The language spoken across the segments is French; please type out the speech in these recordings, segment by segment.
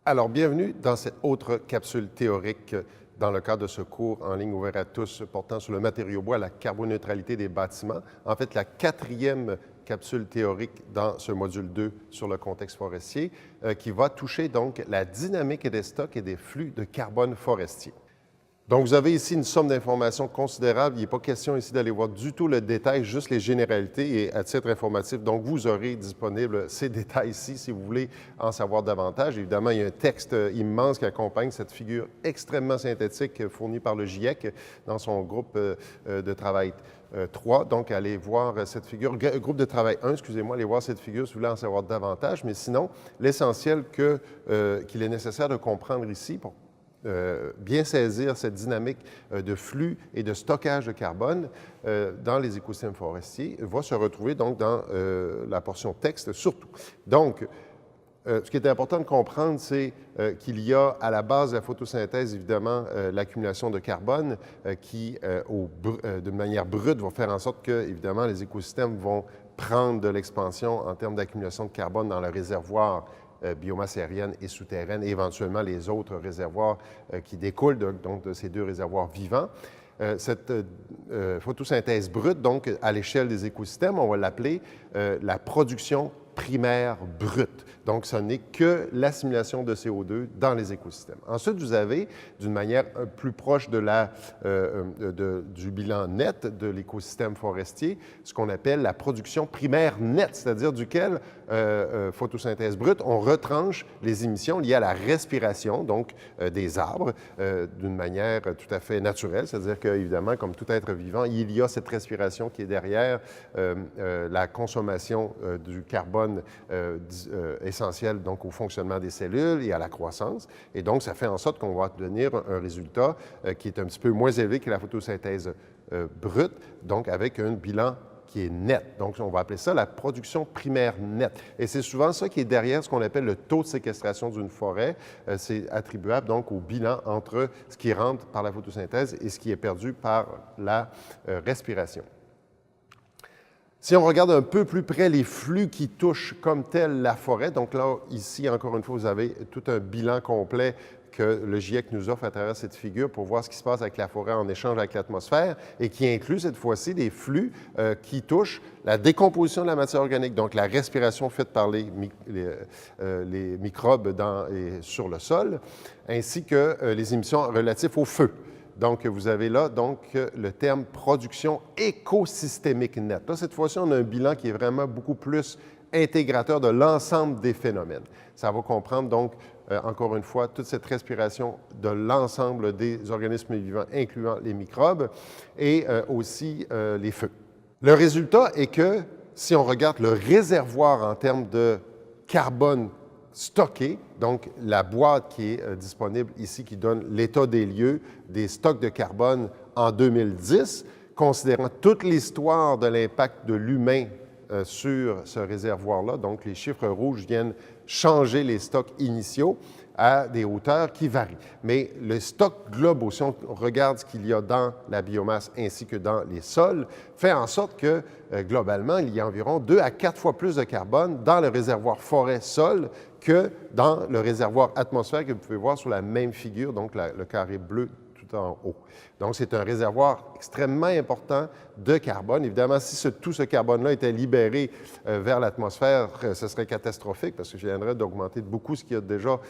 Alors, bienvenue dans cette autre capsule théorique dans le cadre de ce cours en ligne ouvert à tous portant sur le matériau bois, la carboneutralité des bâtiments. En fait, la quatrième capsule théorique dans ce module 2 sur le contexte forestier qui va toucher donc la dynamique des stocks et des flux de carbone forestier. Donc, vous avez ici une somme d'informations considérable. Il n'est pas question ici d'aller voir du tout le détail, juste les généralités et à titre informatif. Donc, vous aurez disponible ces détails ici si vous voulez en savoir davantage. Évidemment, il y a un texte immense qui accompagne cette figure extrêmement synthétique fournie par le GIEC dans son groupe de travail 3. Donc, allez voir cette figure. Groupe de travail 1, excusez-moi, allez voir cette figure si vous voulez en savoir davantage. Mais sinon, l'essentiel qu'il est nécessaire de comprendre ici pour bien saisir cette dynamique de flux et de stockage de carbone dans les écosystèmes forestiers va se retrouver donc dans la portion texte surtout. Donc, ce qui est important de comprendre, c'est qu'il y a à la base de la photosynthèse, évidemment, l'accumulation de carbone qui, de manière brute, va faire en sorte que, évidemment, les écosystèmes vont prendre de l'expansion en termes d'accumulation de carbone dans le réservoir biomasse aérienne et souterraine, et éventuellement les autres réservoirs qui découlent de ces deux réservoirs vivants. Cette photosynthèse brute, donc à l'échelle des écosystèmes, on va l'appeler la production primaire brute. Donc, ce n'est que l'assimilation de CO2 dans les écosystèmes. Ensuite, vous avez, d'une manière plus proche du bilan net de l'écosystème forestier, ce qu'on appelle la production primaire nette, c'est-à-dire duquel, photosynthèse brute, on retranche les émissions liées à la respiration, donc des arbres, d'une manière tout à fait naturelle, c'est-à-dire qu'évidemment, comme tout être vivant, il y a cette respiration qui est derrière la consommation du carbone essentiel donc au fonctionnement des cellules et à la croissance. Et donc, ça fait en sorte qu'on va obtenir un résultat qui est un petit peu moins élevé que la photosynthèse brute, donc avec un bilan qui est net. Donc, on va appeler ça la production primaire nette. Et c'est souvent ça qui est derrière ce qu'on appelle le taux de séquestration d'une forêt. C'est attribuable donc au bilan entre ce qui rentre par la photosynthèse et ce qui est perdu par la respiration. Si on regarde un peu plus près les flux qui touchent comme tel la forêt, donc là, ici, encore une fois, vous avez tout un bilan complet que le GIEC nous offre à travers cette figure pour voir ce qui se passe avec la forêt en échange avec l'atmosphère et qui inclut cette fois-ci des flux qui touchent la décomposition de la matière organique, donc la respiration faite par les microbes sur le sol, ainsi que les émissions relatives au feu. Donc, vous avez là le terme production écosystémique nette. Là, cette fois-ci, on a un bilan qui est vraiment beaucoup plus intégrateur de l'ensemble des phénomènes. Ça va comprendre donc, encore une fois, toute cette respiration de l'ensemble des organismes vivants, incluant les microbes et aussi les feux. Le résultat est que, si on regarde le réservoir en termes de carbone stocké, donc la boîte qui est disponible ici, qui donne l'état des lieux des stocks de carbone en 2010, considérant toute l'histoire de l'impact de l'humain sur ce réservoir-là. Donc, les chiffres rouges viennent changer les stocks initiaux à des hauteurs qui varient. Mais le stock global, si on regarde ce qu'il y a dans la biomasse ainsi que dans les sols, fait en sorte que, globalement, il y a environ 2 à 4 fois plus de carbone dans le réservoir forêt-sol que dans le réservoir atmosphère que vous pouvez voir sur la même figure, donc le carré bleu tout en haut. Donc, c'est un réservoir extrêmement important de carbone. Évidemment, si tout ce carbone-là était libéré vers l'atmosphère, ce serait catastrophique parce que je viendrais d'augmenter de beaucoup ce qu'il y a déjà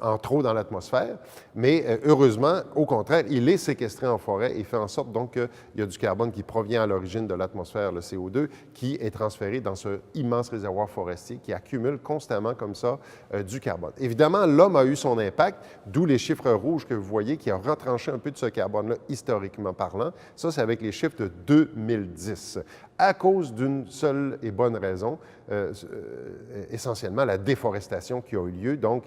en trop dans l'atmosphère. Mais heureusement, au contraire, il est séquestré en forêt et fait en sorte donc qu'il y a du carbone qui provient à l'origine de l'atmosphère, le CO2, qui est transféré dans ce immense réservoir forestier qui accumule constamment comme ça du carbone. Évidemment, l'homme a eu son impact, d'où les chiffres rouges que vous voyez qui ont retranché un peu de ce carbone-là historiquement parlant. Ça, c'est avec les chiffres de 2010, à cause d'une seule et bonne raison, essentiellement la déforestation qui a eu lieu, donc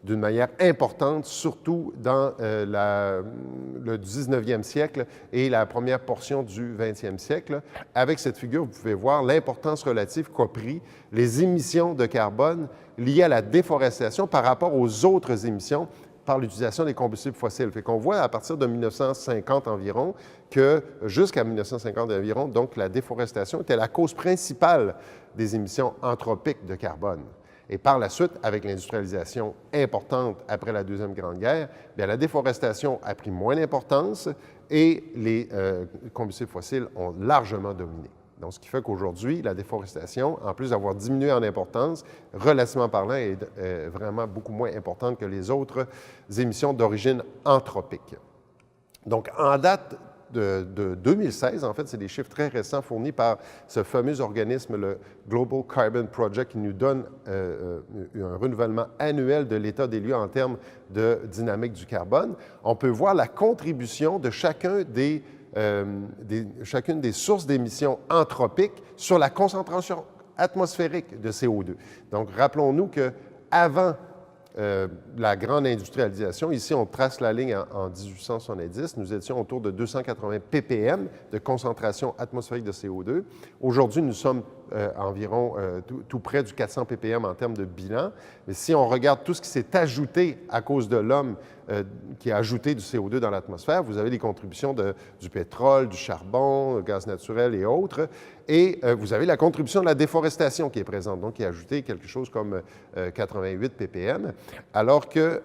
d'une manière importante, surtout dans le 19e siècle et la première portion du 20e siècle. Avec cette figure, vous pouvez voir l'importance relative qu'a pris les émissions de carbone liées à la déforestation par rapport aux autres émissions par l'utilisation des combustibles fossiles. Fait qu'on voit à partir de 1950 environ que jusqu'à 1950 environ, donc la déforestation était la cause principale des émissions anthropiques de carbone. Et par la suite, avec l'industrialisation importante après la Deuxième Grande Guerre, bien, la déforestation a pris moins d'importance et les combustibles fossiles ont largement dominé. Donc, ce qui fait qu'aujourd'hui, la déforestation, en plus d'avoir diminué en importance, relativement parlant, est vraiment beaucoup moins importante que les autres émissions d'origine anthropique. Donc, en date de 2016, en fait, c'est des chiffres très récents fournis par ce fameux organisme, le Global Carbon Project, qui nous donne un renouvellement annuel de l'état des lieux en termes de dynamique du carbone. On peut voir la contribution de chacune des sources d'émissions anthropiques sur la concentration atmosphérique de CO2. Donc, rappelons-nous qu'avant la grande industrialisation, ici, on trace la ligne en 1870, nous étions autour de 280 ppm de concentration atmosphérique de CO2. Aujourd'hui, nous sommes environ tout près du 400 ppm en termes de bilan. Mais si on regarde tout ce qui s'est ajouté à cause de l'homme qui a ajouté du CO2 dans l'atmosphère, vous avez les contributions du pétrole, du charbon, du gaz naturel et autres. Et vous avez la contribution de la déforestation qui est présente, donc qui a ajouté quelque chose comme 88 ppm, alors que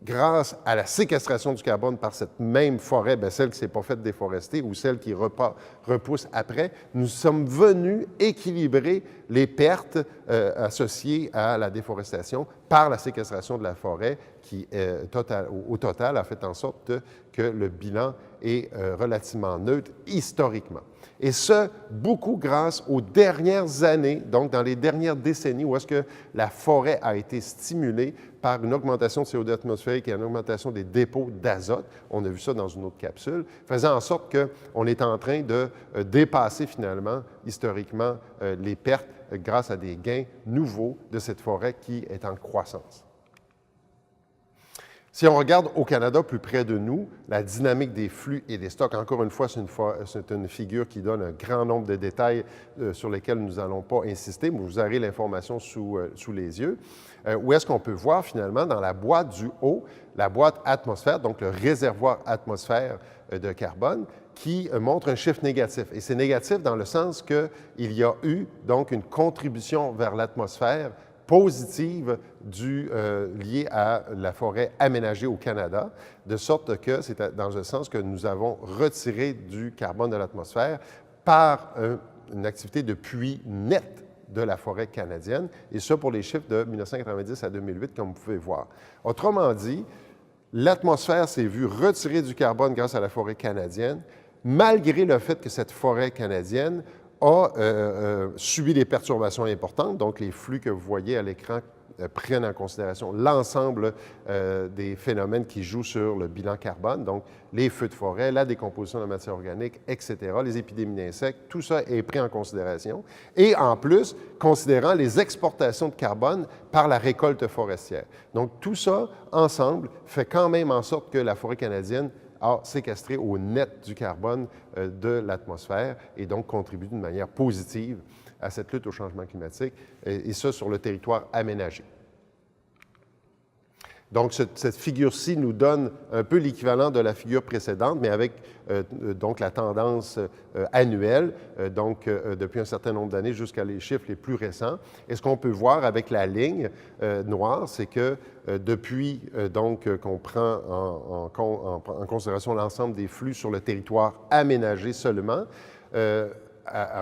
grâce à la séquestration du carbone par cette même forêt, bien, celle qui ne s'est pas faite déforester ou celle qui repousse après, nous sommes venus équilibrer les pertes associées à la déforestation par la séquestration de la forêt qui, au total, a fait en sorte que le bilan est relativement neutre historiquement. Et ce, beaucoup grâce aux dernières années, donc dans les dernières décennies, où est-ce que la forêt a été stimulée par une augmentation de CO2 atmosphérique et une augmentation des dépôts d'azote. On a vu ça dans une autre capsule, faisant en sorte qu'on est en train de dépasser finalement, historiquement, les pertes grâce à des gains nouveaux de cette forêt qui est en croissance. Si on regarde au Canada, plus près de nous, la dynamique des flux et des stocks, encore une fois, c'est une figure qui donne un grand nombre de détails sur lesquels nous n'allons pas insister, mais vous aurez l'information sous les yeux. Où est-ce qu'on peut voir finalement dans la boîte du haut, la boîte atmosphère, donc le réservoir atmosphère de carbone, qui montre un chiffre négatif. Et c'est négatif dans le sens qu'il y a eu donc une contribution vers l'atmosphère positive liée à la forêt aménagée au Canada, de sorte que c'est dans un sens que nous avons retiré du carbone de l'atmosphère par une activité de puits net de la forêt canadienne, et ça pour les chiffres de 1990 à 2008, comme vous pouvez voir. Autrement dit, l'atmosphère s'est vue retirer du carbone grâce à la forêt canadienne, malgré le fait que cette forêt canadienne a subi des perturbations importantes, donc les flux que vous voyez à l'écran prennent en considération l'ensemble des phénomènes qui jouent sur le bilan carbone, donc les feux de forêt, la décomposition de la matière organique, etc., les épidémies d'insectes, tout ça est pris en considération. Et en plus, considérant les exportations de carbone par la récolte forestière. Donc tout ça, ensemble, fait quand même en sorte que la forêt canadienne a séquestré au net du carbone de l'atmosphère et donc contribue d'une manière positive à cette lutte au changement climatique, et ça sur le territoire aménagé. Donc, cette figure-ci nous donne un peu l'équivalent de la figure précédente, mais avec donc la tendance annuelle, depuis un certain nombre d'années jusqu'à les chiffres les plus récents. Et ce qu'on peut voir avec la ligne noire, c'est que depuis qu'on prend en considération l'ensemble des flux sur le territoire aménagé seulement,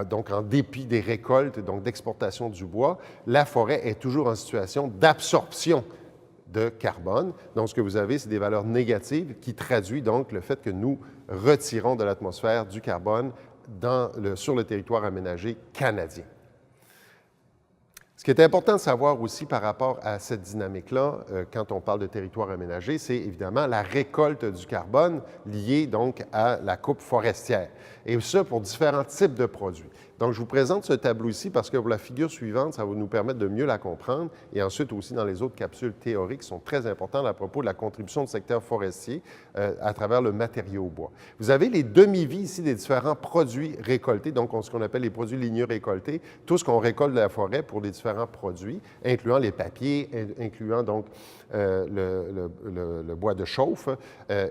donc en dépit des récoltes, donc d'exportation du bois, la forêt est toujours en situation d'absorption de carbone. Donc, ce que vous avez, c'est des valeurs négatives qui traduisent donc le fait que nous retirons de l'atmosphère du carbone sur le territoire aménagé canadien. Ce qui est important de savoir aussi par rapport à cette dynamique-là, quand on parle de territoire aménagé, c'est évidemment la récolte du carbone liée donc à la coupe forestière. Et ça pour différents types de produits. Donc, je vous présente ce tableau ici parce que pour la figure suivante, ça va nous permettre de mieux la comprendre. Et ensuite aussi dans les autres capsules théoriques qui sont très importantes à propos de la contribution du secteur forestier à travers le matériau bois. Vous avez les demi-vies ici des différents produits récoltés, donc ce qu'on appelle les produits ligneux récoltés, tout ce qu'on récolte de la forêt pour les différents produits, incluant les papiers, incluant donc le bois de chauffe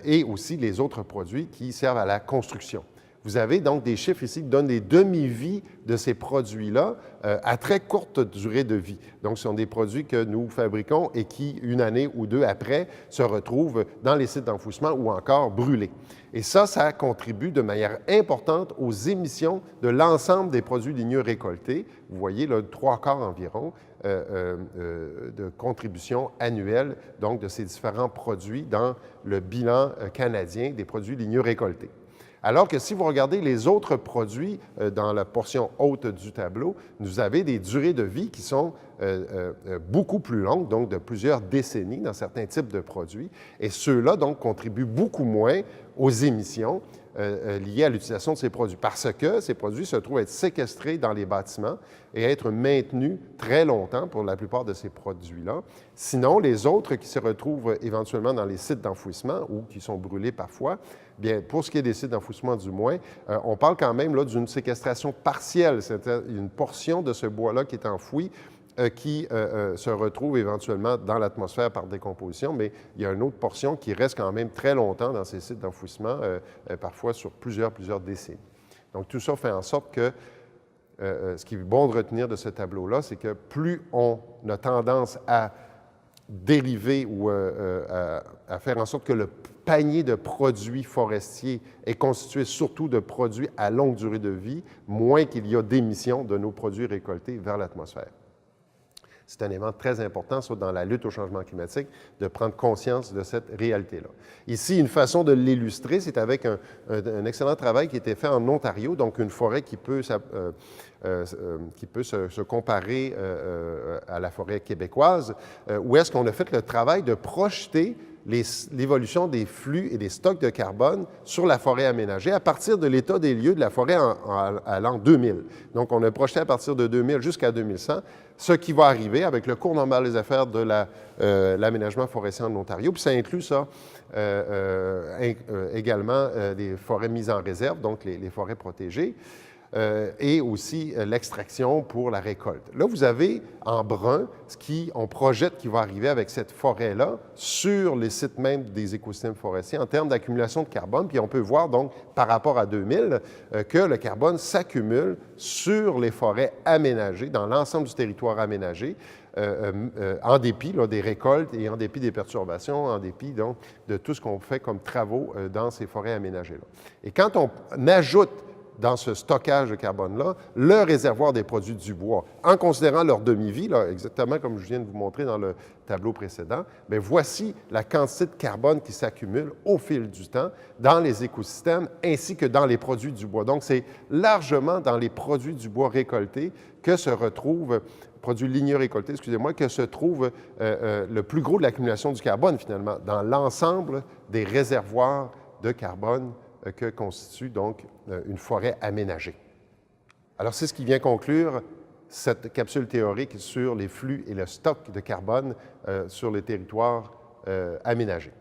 et aussi les autres produits qui servent à la construction. Vous avez donc des chiffres ici qui donnent des demi-vies de ces produits-là à très courte durée de vie. Donc, ce sont des produits que nous fabriquons et qui, une année ou deux après, se retrouvent dans les sites d'enfouissement ou encore brûlés. Et ça contribue de manière importante aux émissions de l'ensemble des produits ligneux récoltés. Vous voyez, là, 3/4 environ de contribution annuelle, donc, de ces différents produits dans le bilan canadien des produits ligneux récoltés. Alors que si vous regardez les autres produits dans la portion haute du tableau, vous avez des durées de vie qui sont beaucoup plus longues, donc de plusieurs décennies dans certains types de produits. Et ceux-là, donc, contribuent beaucoup moins aux émissions liées à l'utilisation de ces produits, parce que ces produits se trouvent être séquestrés dans les bâtiments et être maintenus très longtemps pour la plupart de ces produits-là. Sinon, les autres qui se retrouvent éventuellement dans les sites d'enfouissement ou qui sont brûlés parfois, bien, pour ce qui est des sites d'enfouissement du moins, on parle quand même là d'une séquestration partielle, c'est-à-dire une portion de ce bois-là qui est enfoui qui se retrouve éventuellement dans l'atmosphère par décomposition, mais il y a une autre portion qui reste quand même très longtemps dans ces sites d'enfouissement, parfois sur plusieurs décennies. Donc, tout ça fait en sorte que ce qui est bon de retenir de ce tableau-là, c'est que plus on a tendance à dériver ou à faire en sorte que le panier de produits forestiers est constitué surtout de produits à longue durée de vie, moins qu'il y a d'émissions de nos produits récoltés vers l'atmosphère. C'est un élément très important, soit dans la lutte au changement climatique, de prendre conscience de cette réalité-là. Ici, une façon de l'illustrer, c'est avec un excellent travail qui a été fait en Ontario, donc une forêt qui peut se comparer à la forêt québécoise, où est-ce qu'on a fait le travail de projeter l'évolution des flux et des stocks de carbone sur la forêt aménagée à partir de l'état des lieux de la forêt à l'an 2000. Donc, on a projeté à partir de 2000 jusqu'à 2100 ce qui va arriver avec le cours normal des affaires de l'aménagement forestier en Ontario. Puis ça inclut ça également des forêts mises en réserve, donc les forêts protégées. Et aussi l'extraction pour la récolte. Là, vous avez en brun ce qu'on projette qui va arriver avec cette forêt-là sur les sites même des écosystèmes forestiers en termes d'accumulation de carbone. Puis on peut voir donc par rapport à 2000 que le carbone s'accumule sur les forêts aménagées, dans l'ensemble du territoire aménagé, en dépit là, des récoltes et en dépit des perturbations, en dépit donc de tout ce qu'on fait comme travaux dans ces forêts aménagées-là. Et quand on ajoute dans ce stockage de carbone-là, le réservoir des produits du bois, en considérant leur demi-vie, exactement comme je viens de vous montrer dans le tableau précédent, bien, voici la quantité de carbone qui s'accumule au fil du temps dans les écosystèmes ainsi que dans les produits du bois. Donc, c'est largement dans les produits du bois récoltés que se retrouvent produits ligneux récoltés, excusez-moi, que se trouve le plus gros de l'accumulation du carbone, finalement, dans l'ensemble des réservoirs de carbone que constitue donc une forêt aménagée. Alors, c'est ce qui vient conclure cette capsule théorique sur les flux et le stock de carbone sur les territoires aménagés.